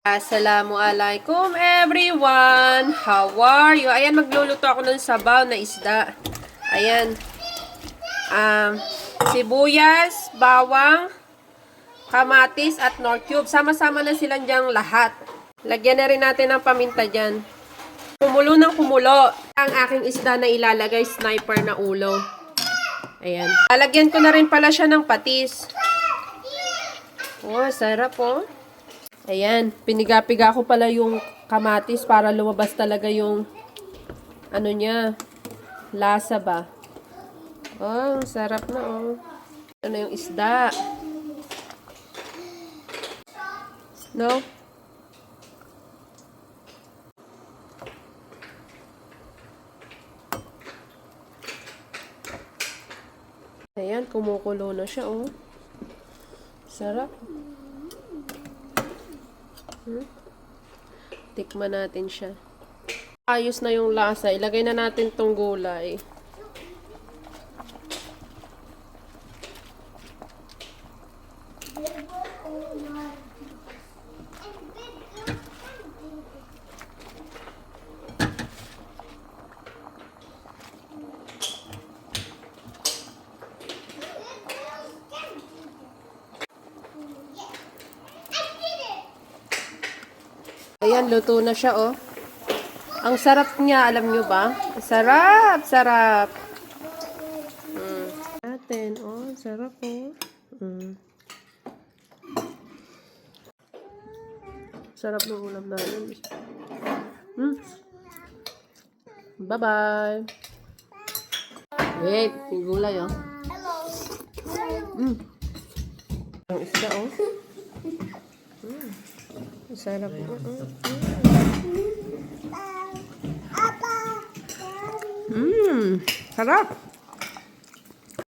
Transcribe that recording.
Assalamualaikum everyone! How are you? Ayan, magluluto ako ng sabaw na isda. Ayan. Sibuyas, bawang, kamatis at nor cube. Sama-sama na silang diyang lahat. Lagyan na rin natin ng paminta dyan. Kumulo ng kumulo. Ang aking isda na ilalagay, sniper na ulo. Ayan. Lalagyan ko na rin pala siya ng patis. Oh, sarap oh. Ayan, piniga-piga ko pala yung kamatis para lumabas talaga yung ano niya, lasa ba. Oh, sarap na oh. Ano yung isda? No? Ayan, kumukulo na siya oh. Sarap. Tikman natin siya. Ayos na yung lasa. Ilagay na natin tong gulay. Ayan, luto na siya, oh. Ang sarap niya, alam nyo ba? Sarap, sarap. Natin, oh, sarap, oh. Sarap ng ulam namin. Bye-bye. Wait, yung gulay, oh. Ang isda, oh. Sarap. Sarap.